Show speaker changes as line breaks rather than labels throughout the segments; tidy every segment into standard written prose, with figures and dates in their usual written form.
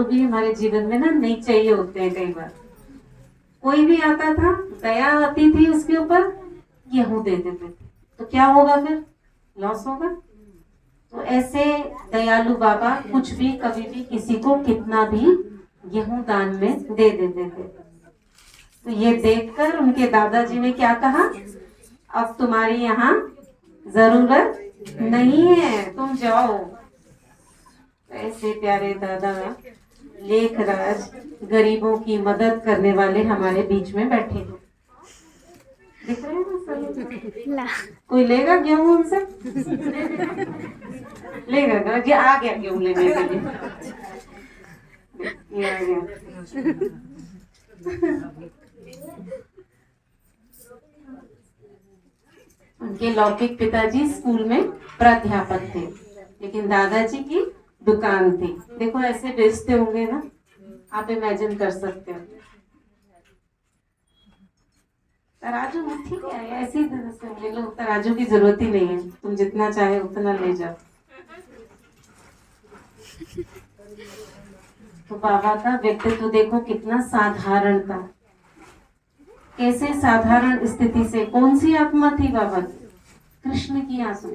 भी हमारे जीवन में ना नहीं चाहिए होते हैं। कई बार कोई भी आता था, दया आती थी उसके ऊपर, गेहूं दे देते थे, तो क्या होगा फिर? लॉस होगा। तो ऐसे दयालु बाबा कुछ भी कभी भी किसी को कितना भी गेहूं दान में दे देते थे। तो ये देखकर उनके दादाजी ने क्या कहा, अब तुम्हारी यहाँ जरूरत नहीं है, तुम जाओ। ऐसे प्यारे दादा लेखराज गरीबों की मदद करने वाले हमारे बीच में बैठे हैं। दिख रहे हैं ना सब? कोई लेगा गेहूं उनसे? लेगा जी, आ गया गेहूं लेने के लिए। ये आ गया। उनके लौकिक पिताजी स्कूल में प्राध्यापक थे, लेकिन दादाजी की दुकान थी। देखो ऐसे बेचते होंगे ना, आप इमेजिन कर सकते हो। तराजू में ठीक है, ऐसी तरह से ले लो, तराजू की जरूरत ही नहीं है, तुम जितना चाहे उतना ले जाओ। तो बाबा का व्यक्तित्व देखो कितना साधारण था। कैसे साधारण स्थिति से, कौन सी आत्मा थी बाबा की? कृष्ण की आत्मा।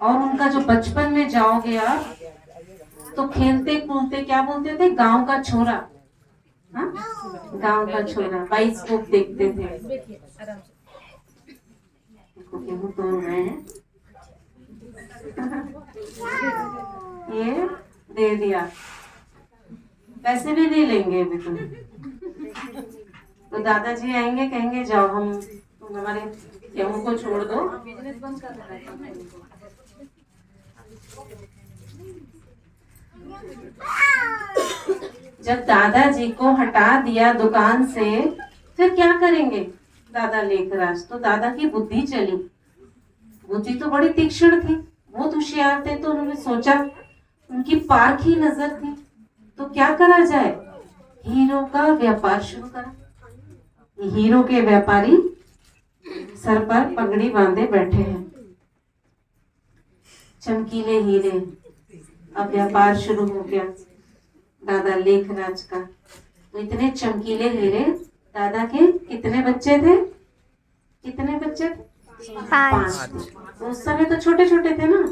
और उनका जो बचपन में जाओगे आप तो खेलते कूदते क्या बोलते थे, गांव का छोरा। हाँ, गांव का छोरा, बाइस्कोप देखते थे। देखो गेहूं तोड़ रहे हैं। ये दे दिया, पैसे भी नहीं लेंगे अभी तुम। तो दादाजी आएंगे, कहेंगे जाओ, हम तुम हमारे गेहूं को छोड़ दो, बिजनेस बंद कर देना। जब दादाजी को हटा दिया दुकान से, फिर क्या करेंगे दादा लेखराज? तो दादा की बुद्धि चली। बुद्धि तो बड़ी तीक्ष्ण थी, बहुत होशियार थे। तो उन्होंने सोचा, उनकी पारखी नजर थी, तो क्या करा जाए? हीरो का व्यापार शुरू करा। हीरो के व्यापारी सर पर पगड़ी बांधे बैठे हैं, चमकीले हीरे। अब व्यापार शुरू हो गया दादा लेखराज का। तो इतने चमकीले हीरे, दादा के कितने बच्चे थे? कितने बच्चे थे? 5। तो उस समय तो छोटे छोटे थे ना।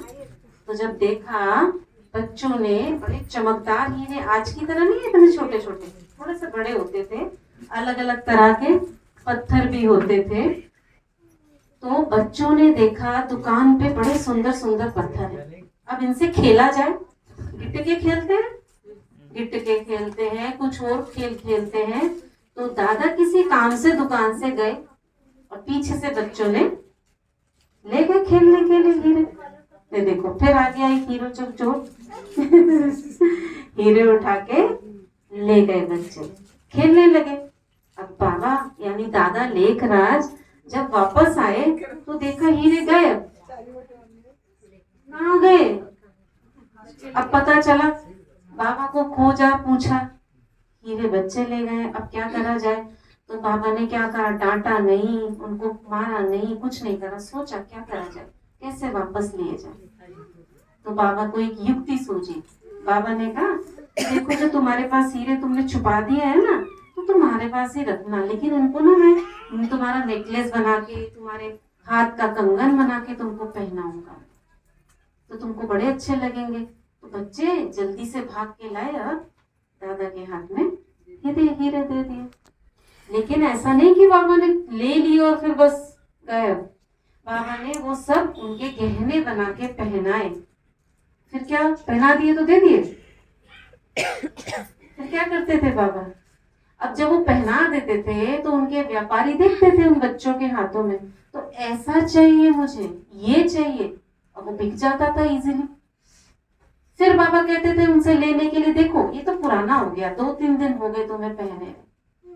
तो जब देखा बच्चों ने बड़े चमकदार हीरे, आज की तरह नहीं इतने छोटे छोटे, थोड़े से बड़े होते थे, अलग अलग तरह के पत्थर भी होते थे। तो बच्चों ने देखा दुकान पे बड़े सुंदर सुंदर पत्थर है, अब इनसे खेला जाए। गिट्टे खेलते हैं, गिट्टे खेलते हैं, कुछ और खेल खेलते हैं। तो दादा किसी काम से दुकान से गए और पीछे से बच्चों ने ले गए खेलने के लिए हीरे। ये देखो फिर आ गया एक हीरो चोर। हीरे उठा के ले गए बच्चे, खेलने लगे। अब बाबा यानी दादा लेखराज जब वापस आए तो देखा हीरे गायब, कहाँ गए? अब पता चला, बाबा को खोजा, पूछा, हीरे बच्चे ले गए, अब क्या करा जाए? तो बाबा ने क्या कहा, डांटा नहीं, उनको मारा नहीं, कुछ नहीं करा, सोचा क्या करा जाए, कैसे वापस लिए जाए। तो बाबा को एक युक्ति सूझी। बाबा ने कहा, देखो जो तुम्हारे पास हीरे तुमने छुपा दिए है ना, तो तुम्हारे पास ही रखना, लेकिन उनको ना मैं तुम्हारा नेकलेस बना के, तुम्हारे हाथ का कंगन बना के तुमको पहनाऊंगा, तो तुमको बड़े अच्छे लगेंगे। तो बच्चे जल्दी से भाग के लाए और दादा के हाथ में हीरे दे दिए। लेकिन ऐसा नहीं कि बाबा ने ले लिए और फिर बस गायब। बाबा ने वो सब उनके गहने बना के पहनाए। फिर क्या पहना दिए तो दे दिए। फिर क्या करते थे बाबा, अब जब वो पहना देते थे तो उनके व्यापारी देखते थे उन बच्चों के हाथों में, तो ऐसा चाहिए मुझे, ये चाहिए, अब वो बिक जाता था इजीली। फिर बाबा कहते थे उनसे लेने के लिए, देखो ये तो पुराना हो गया, 2-3 दिन हो गए तुम्हें पहने,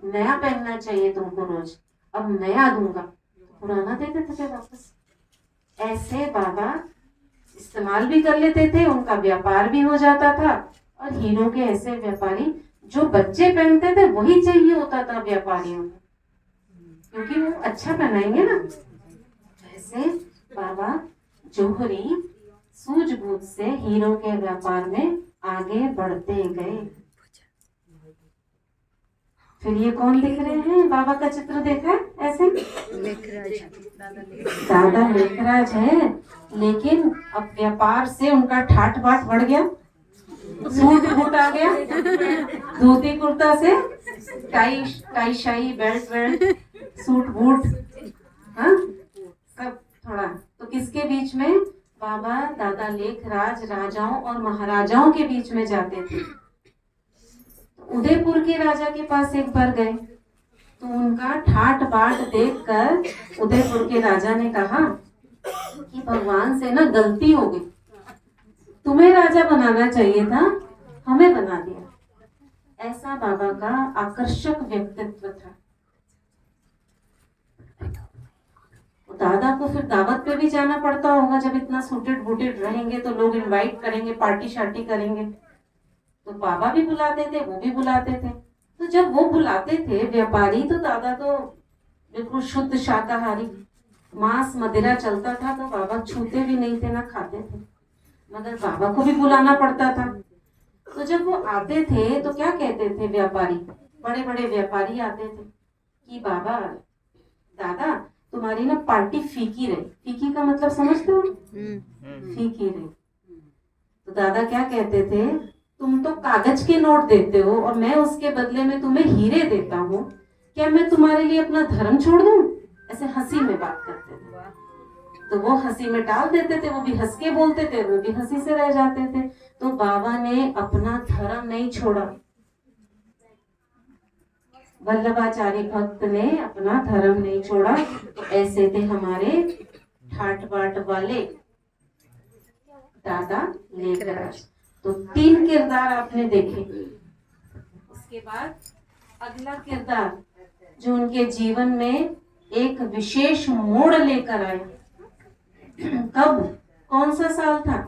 नया पहनना चाहिए तुमको रोज, अब नया दूंगा, तो पुराना दे देते थे वापस। ऐसे बाबा इस्तेमाल भी कर लेते थे, उनका व्यापार भी हो जाता था। और हीरो के ऐसे व्यापारी, जो बच्चे पहनते थे वही चाहिए होता था व्यापारियों को, क्योंकि वो अच्छा पहनाएंगे ना। ऐसे बाबा जोहरी सूझबूझ से हीरो के व्यापार में आगे बढ़ते गए। फिर ये कौन दिख रहे हैं? बाबा का चित्र देखा है ऐसे? दादा लेखराज है, लेकिन अब व्यापार से उनका ठाट बाट बढ़ गया, सूट बूट आ गया, धोती कुर्ता से टाई टाई शाई बेल्ट वेल्ट सूट बूट, हाँ सब थोड़ा। तो किसके बीच में? बाबा दादा लेखराज राजाओं और महाराजाओं के बीच में जाते थे। उदयपुर के राजा के पास एक बार गए तो उनका ठाट बाट देखकर उदयपुर के राजा ने कहा कि भगवान से ना गलती हो गई, तुम्हें राजा बनाना चाहिए था, हमें बना दिया। ऐसा बाबा का आकर्षक व्यक्तित्व था। दादा को फिर दावत पे भी जाना पड़ता होगा, जब इतना सूटेड बूटेड रहेंगे तो लोग इनवाइट करेंगे, पार्टी शार्टी करेंगे, तो बाबा भी बुलाते थे, वो भी बुलाते थे। तो जब वो बुलाते थे व्यापारी, तो दादा तो बिल्कुल शुद्ध शाकाहारी, मांस मदिरा चलता था, तो बाबा छूते भी नहीं थे ना खाते थे, मगर बाबा को भी बुलाना पड़ता था। तो जब वो आते थे तो क्या कहते थे व्यापारी, बड़े बड़े व्यापारी आते थे कि बाबा दादा तुम्हारी ना पार्टी फीकी रही। फीकी का मतलब समझते हो? फीकी रही। तो दादा क्या कहते थे, तुम तो कागज के नोट देते हो और मैं उसके बदले में तुम्हें हीरे देता हूँ, क्या मैं तुम्हारे लिए अपना धर्म छोड़ दूं? ऐसे हंसी में बात करते थे। तो वो हंसी में टाल देते थे, वो भी हंस के बोलते थे, वो भी हंसी से रह जाते थे। तो बाबा ने अपना धर्म नहीं छोड़ा, वल्लभाचार्य भक्त ने अपना धर्म नहीं छोड़ा। तो ऐसे थे हमारे ठाट बाट वाले दादा लेखराज। तो 3 किरदार आपने देखे। उसके बाद अगला किरदार जो उनके जीवन में एक विशेष मोड़ लेकर आया, कब, कौन सा साल था?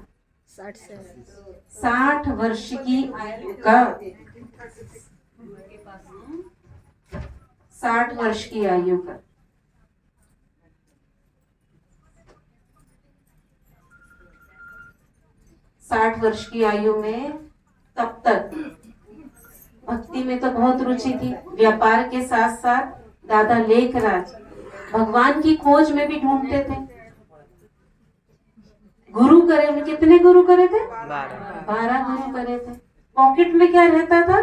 60 वर्ष की आयु का, 60 वर्ष की आयु का। साठ वर्ष की आयु में तब तक भक्ति में तो बहुत रुचि थी, व्यापार के साथ साथ दादा लेखराज भगवान की खोज में भी ढूंढते थे। गुरु करे, उन्हें कितने गुरु करे थे? 12 गुरु करे थे। पॉकेट में क्या रहता था?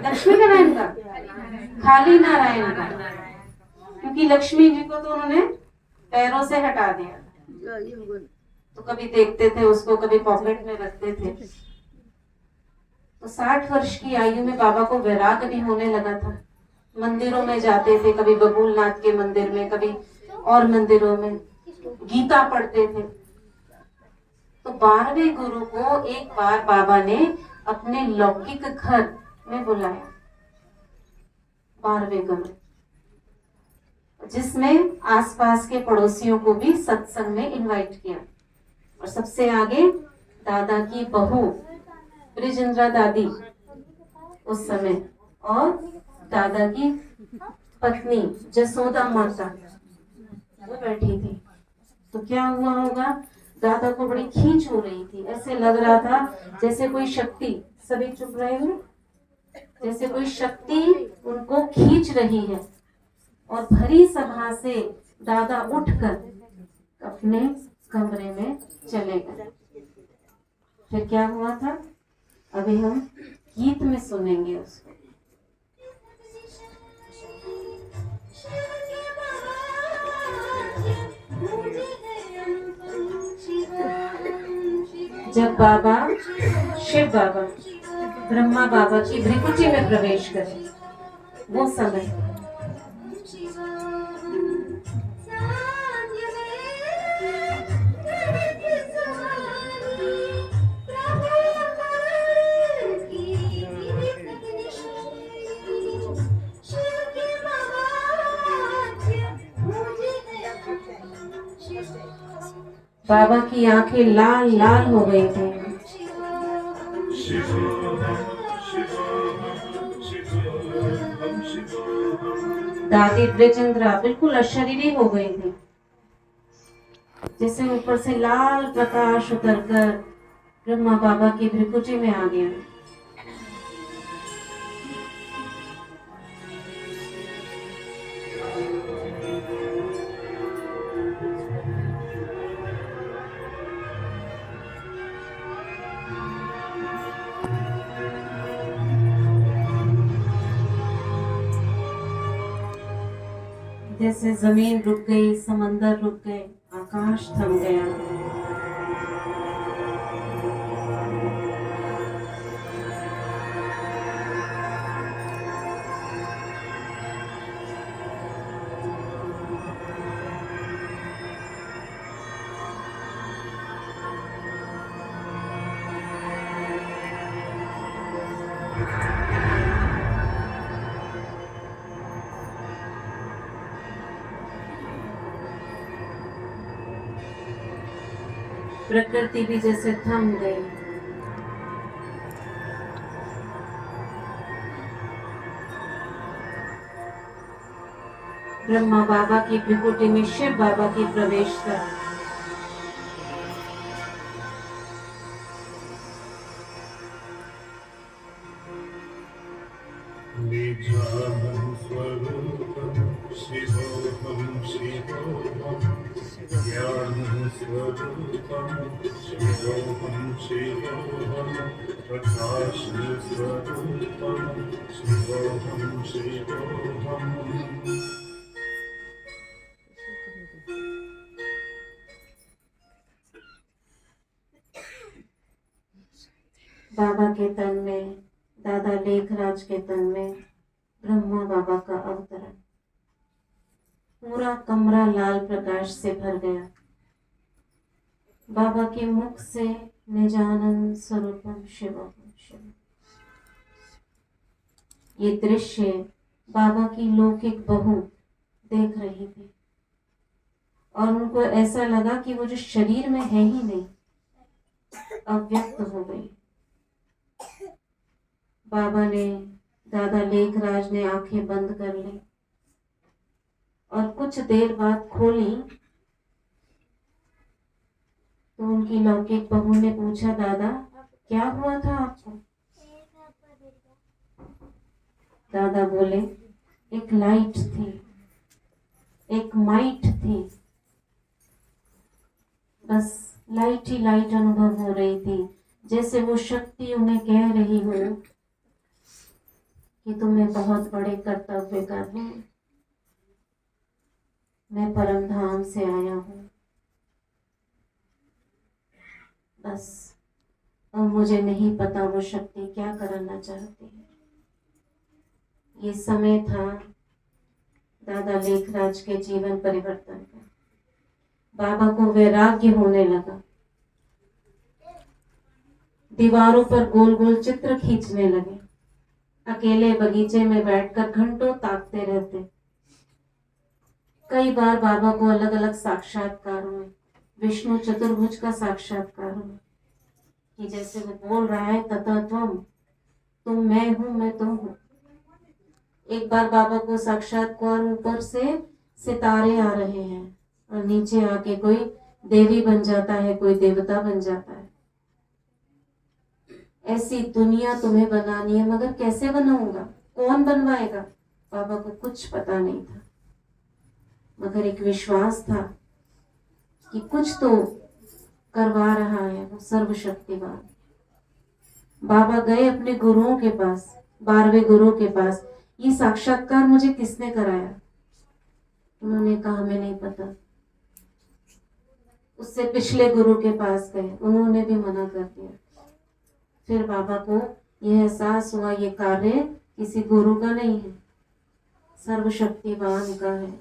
लक्ष्मी नारायण का, खाली नारायण का, क्योंकि लक्ष्मी जी को तो उन्होंने पैरों से हटा दिया, तो कभी देखते थे उसको, कभी पॉकेट में रखते थे। तो 60 वर्ष की आयु में बाबा को वैराग भी होने लगा था। मंदिरों में जाते थे, कभी बबूलनाथ के मंदिर में, कभी और मंदिरों में गीता पढ़ते थे। तो 12वें गुरु को एक बार बाबा ने अपने लौकिक घर में बुलाया, 12वें गुरु, जिसमें आसपास के पड़ोसियों को भी सत्संग में इनवाइट किया। और सबसे आगे दादा की बहू ब्रिजेंद्रा दादी उस समय, और दादा की पत्नी जसोदा माता वो बैठी थी। तो क्या हुआ होगा, दादा को बड़ी खींच हो रही थी, ऐसे लग रहा था जैसे कोई शक्ति, सभी चुप रहे हुए, जैसे कोई शक्ति उनको खींच रही है। और भरी सभा से दादा उठकर अपने कमरे में चले गए। फिर क्या हुआ था, अभी हम गीत में सुनेंगे उसको। जब बाबा, शिव बाबा ब्रह्मा बाबा की भ्रिकुटी में प्रवेश करे, वो समय बाबा की आंखें लाल लाल हो गई थी। दादी ब्रिजेंद्रा बिल्कुल अशरीरी हो गई थी, जैसे ऊपर से लाल प्रकाश उतरकर ब्रह्मा बाबा की भ्रिकुटी में आ गया। जैसे जमीन रुक गई, समंदर रुक गए, आकाश थम गया। प्रकृति भी जैसे थम गई। ब्रह्मा बाबा की भ्रिकुटी में शिव बाबा की प्रवेश था।
निजानं स्वरूपं शिवोऽहं शिवोऽहं ज्ञानं स्वरूपं शिवोऽहं शिवोऽहं प्रकाशं स्वरूपं शिवोऽहं शिवोऽहम्।
बाबा के तन में, दादा लेखराज के तन में ब्रह्मा बाबा का अवतरण। पूरा कमरा लाल प्रकाश से भर गया। बाबा के मुख से निजानंद स्वरूपम शिवम शिव। ये दृश्य बाबा की लौकिक बहू देख रही थी और उनको ऐसा लगा कि वो जो शरीर में है ही नहीं, अव्यक्त हो गई। बाबा ने, दादा लेखराज ने आंखें बंद कर ली और कुछ देर बाद खोली तो उनकी लौकिक बहू ने पूछा, दादा क्या हुआ था आपको? दादा बोले, एक लाइट थी, एक माइट थी, बस लाइट ही लाइट अनुभव हो रही थी, जैसे वो शक्ति उन्हें कह रही हो कि तुम्हें बहुत बड़े कर्तव्य करने, मैं परम धाम से आया हूं, बस अब मुझे नहीं पता वो शक्ति क्या करना चाहती है। ये समय था दादा लेखराज के जीवन परिवर्तन का। बाबा को वैराग्य होने लगा। दीवारों पर गोल गोल चित्र खींचने लगे। अकेले बगीचे में बैठकर घंटों ताकते रहते। कई बार बाबा को अलग अलग साक्षात्कार हुए। विष्णु चतुर्भुज का साक्षात्कार हुआ कि जैसे वो बोल रहा है, तथा त्वम, तुम मैं हूं, मैं तुम हूं। एक बार बाबा को साक्षात्कार, ऊपर से सितारे आ रहे हैं और नीचे आके कोई देवी बन जाता है, कोई देवता बन जाता है। ऐसी दुनिया तुम्हें बनानी है, मगर कैसे बनाऊंगा, कौन बनवाएगा? बाबा को कुछ पता नहीं था, मगर एक विश्वास था कि कुछ तो करवा रहा है वो सर्वशक्तिवान। बाबा गए अपने गुरुओं के पास, 12वें गुरु के पास। ये साक्षात्कार मुझे किसने कराया? उन्होंने कहा, हमें नहीं पता। उससे पिछले गुरु के पास गए, उन्होंने भी मना कर दिया। फिर बाबा को यह एहसास हुआ, ये कार्य किसी गुरु का नहीं है, सर्वशक्तिवान का है,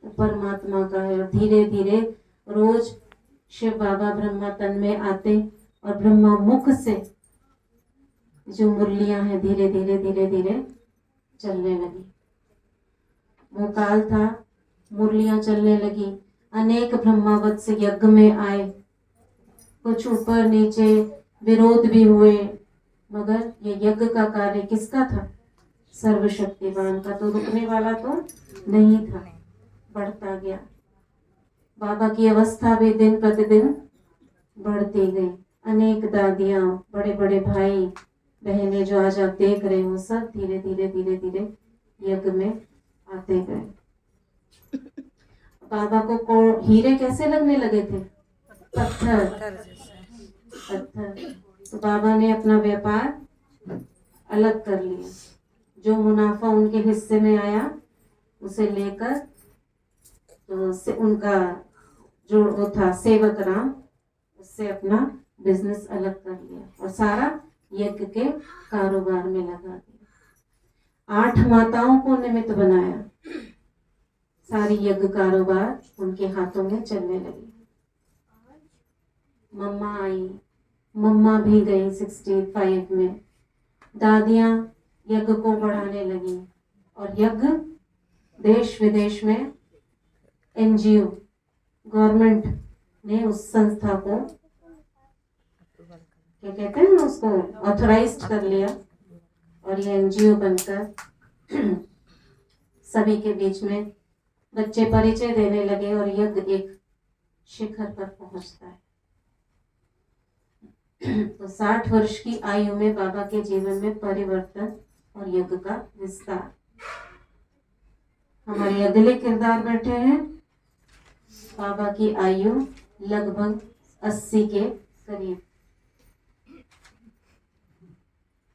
परमात्मा का है। और धीरे धीरे रोज शिव बाबा ब्रह्मा तन में आते और ब्रह्मा मुख से जो मुरलियां हैं धीरे धीरे धीरे धीरे चलने लगी। वो काल था, मुरलियां चलने लगी। अनेक ब्रह्मावत्स यज्ञ में आए, कुछ ऊपर नीचे विरोध भी हुए, मगर ये यज्ञ का कार्य किसका था? सर्वशक्तिवान का। तो रुकने वाला तो नहीं था, बढ़ता गया। बाबा की अवस्था भी दिन प्रतिदिन बढ़ती गई। अनेक दादियाँ, बड़े बड़े भाई बहनें जो आज आप देख रहे हो, सब धीरे धीरे धीरे धीरे यज्ञ में आते गए। बाबा को हीरे कैसे लगने लगे थे? पत्थर। पत्थर। तो बाबा ने अपना व्यापार अलग कर लिया। जो मुनाफा उनके हिस्से में आया उसे लेकर तो उनका जो वो था सेवक राम, उससे अपना बिजनेस अलग कर लिया और सारा यज्ञ के कारोबार में लगा दिया। 8 माताओं को निमित्त बनाया, सारी यज्ञ कारोबार उनके हाथों में चलने लगी। मम्मा आई, मम्मा भी गई 65 में। दादियां यज्ञ को बढ़ाने लगी और यज्ञ देश विदेश में एनजीओ गवर्नमेंट ने उस संस्था को क्या कहते हैं उसको ऑथराइज्ड कर लिया और ये एनजीओ बनकर सभी के बीच में बच्चे परिचय देने लगे और यज्ञ एक शिखर पर पहुंचता है। तो 60 वर्ष की आयु में बाबा के जीवन में परिवर्तन और यज्ञ का विस्तार। हमारे अगले किरदार बैठे हैं। बाबा की आयु लगभग 80 के करीब।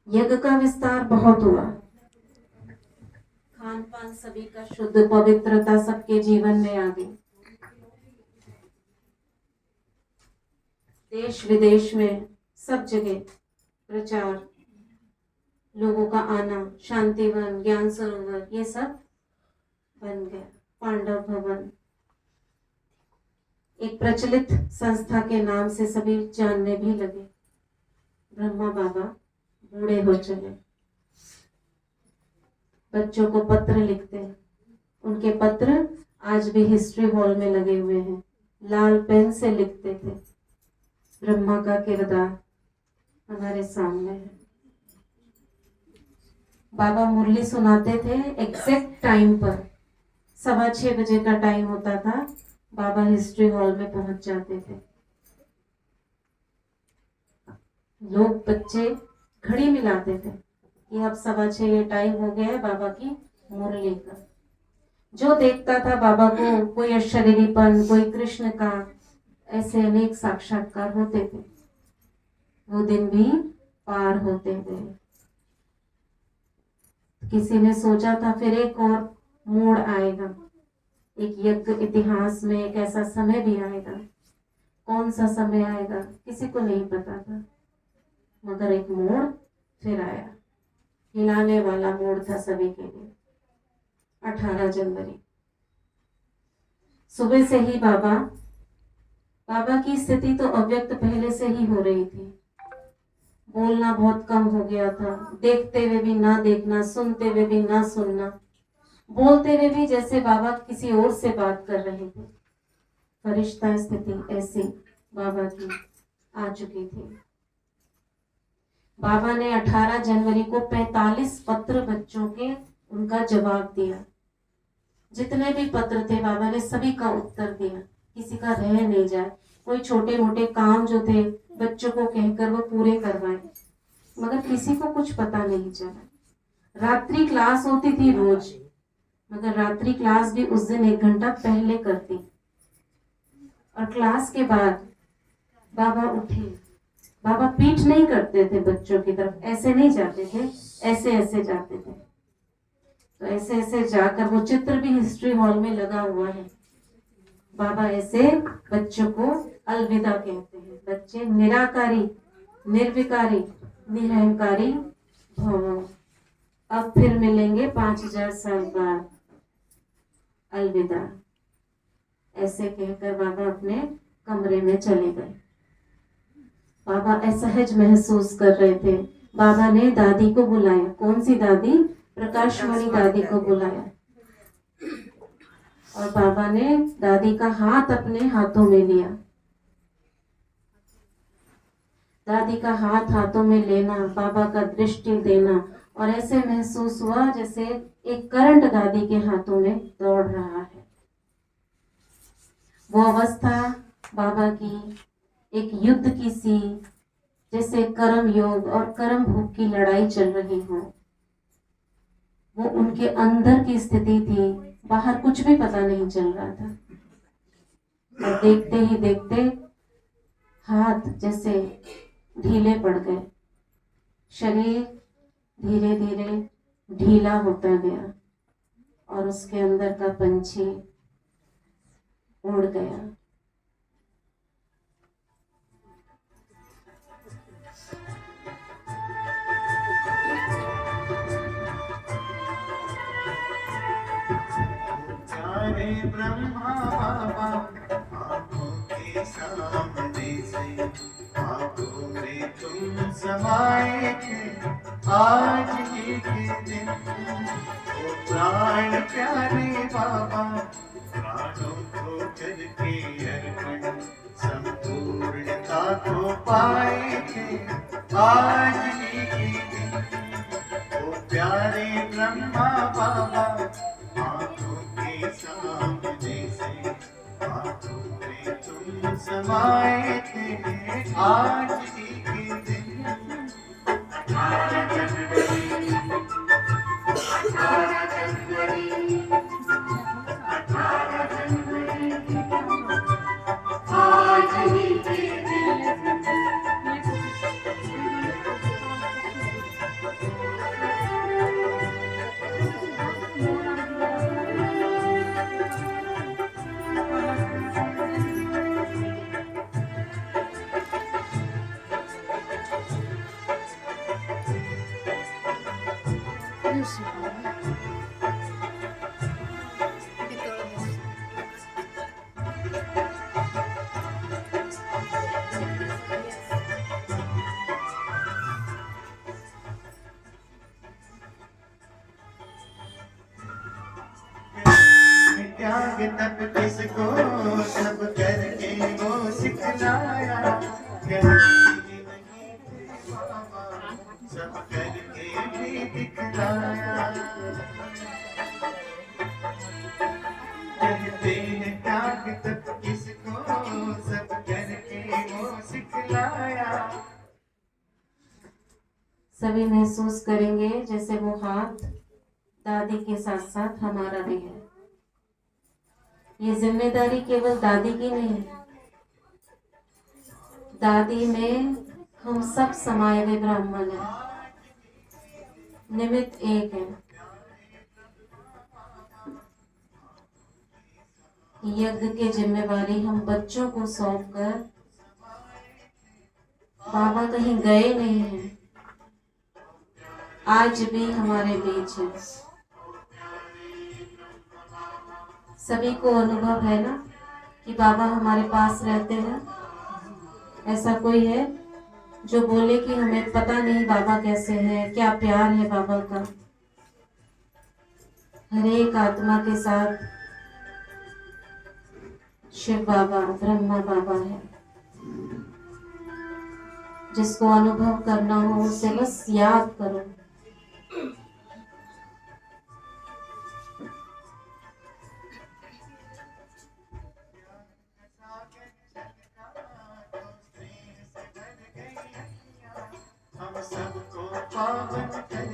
यज्ञ का विस्तार बहुत हुआ, खान पान सभी का शुद्ध, पवित्रता सबके जीवन में आ गई। देश विदेश में सब जगह प्रचार, लोगों का आना, शांतिवन, ज्ञान सरोवर, ये सब बन गया। पांडव भवन एक प्रचलित संस्था के नाम से सभी जानने भी लगे। ब्रह्मा बाबा बूढ़े हो चले, बच्चों को पत्र लिखते हैं। उनके पत्र आज भी हिस्ट्री हॉल में लगे हुए हैं, लाल पेन से लिखते थे। ब्रह्मा का किरदार हमारे सामने है। बाबा मुरली सुनाते थे एग्जैक्ट टाइम पर, 6:15 बजे का टाइम होता था, बाबा हिस्ट्री हॉल में पहुंच जाते थे। लोग बच्चे घड़ी मिलाते थे कि अब 6:15 ये टाइम हो गया है बाबा की मुरली का। जो देखता था बाबा को, कोई अशरीरीपन, कोई कृष्ण का, ऐसे अनेक साक्षात्कार होते थे। वो दिन भी पार होते गए। किसी ने सोचा था फिर एक और मोड़ आएगा, एक यज्ञ इतिहास में एक ऐसा समय भी आएगा। कौन सा समय आएगा किसी को नहीं पता था, मगर एक मोड़ फिर आया। हिलाने वाला मोड़ था सभी के लिए। 18 जनवरी सुबह से ही बाबा की स्थिति तो अव्यक्त पहले से ही हो रही थी। बोलना बहुत कम हो गया था, देखते हुए भी ना देखना, सुनते हुए भी ना सुनना, बोलते हुए भी जैसे बाबा किसी और से बात कर रहे थे। फरिश्ता स्थिति ऐसी बाबा की आ चुकी थी। बाबा ने 18 जनवरी को 45 पत्र बच्चों के उनका जवाब दिया। जितने भी पत्र थे बाबा ने सभी का उत्तर दिया, किसी का रह नहीं जाए। कोई छोटे मोटे काम जो थे बच्चों को कहकर वो पूरे करवाए, मगर किसी को कुछ पता नहीं चला। रात्रि क्लास होती थी रोज, मगर रात्रि क्लास भी उस दिन 1 घंटा पहले करती। और क्लास के बाद बाबा उठे। बाबा पीठ नहीं करते थे बच्चों की तरफ, ऐसे नहीं जाते थे, ऐसे ऐसे जाते थे। तो ऐसे ऐसे जाकर, वो चित्र भी हिस्ट्री हॉल में लगा हुआ है, बाबा ऐसे बच्चों को अलविदा कहते हैं। बच्चे निराकारी, निर्विकारी, निरहंकारी भव, अब फिर मिलेंगे 5000 साल बाद, अलविदा। ऐसे कहकर बाबा अपने कमरे में चले गए। बाबा असहज महसूस कर रहे थे। बाबा ने दादी को बुलाया। कौन सी दादी? प्रकाशवाणी दादी को बुलाया और बाबा ने दादी का हाथ अपने हाथों में लिया। दादी का हाथ हाथों में लेना, बाबा का दृष्टि देना, और ऐसे महसूस हुआ जैसे एक करंट दादी के हाथों में दौड़ रहा है। वो अवस्था बाबा की एक युद्ध की सी जैसे कर्म योग और कर्म भोग की लड़ाई चल रही हो। वो उनके अंदर की स्थिति थी, बाहर कुछ भी पता नहीं चल रहा था। और देखते ही देखते हाथ जैसे ढीले पड़ गए, शरीर धीरे धीरे ढीला होता गया और उसके अंदर का पंछी उड़ गया।
प्यारे ब्रह्मा बाबा आंखों के सामने से आंखों में तुम समाए थे आज ही के दिन। ओ प्राण प्यारे बाबा प्राणों को करके अर्पण संपूर्णता को पाए थे आज ही के दिन। ओ प्यारे ब्रह्मा बाबा आंखों के सामने से आंखों में तुम समाए थे आज ही के दिन। 18 जनवरी 18 जनवरी 18 जनवरी आज ही के दिन। त्याग तब किसको सब करके वो सिखलाया। सब करके भी दिखलाया। कहते हैं त्याग तब किसको सब करके वो सिखलाया।
सभी महसूस करेंगे जैसे वो हाथ दादी के साथ साथ हमारा भी है। ये जिम्मेदारी केवल दादी की नहीं, दादी में हम सब समाये हुए ब्राह्मण हैं। निमित्त एक है, यज्ञ की जिम्मेवारी हम बच्चों को सौंप कर बाबा कहीं गए नहीं हैं, आज भी हमारे बीच है। सभी को अनुभव है ना कि बाबा हमारे पास रहते हैं। ऐसा कोई है जो बोले कि हमें पता नहीं बाबा कैसे है, क्या प्यार है बाबा का। हर एक आत्मा के साथ शिव बाबा ब्रह्मा बाबा है। जिसको अनुभव करना हो उसे बस याद करो।
हम सबको पावन कर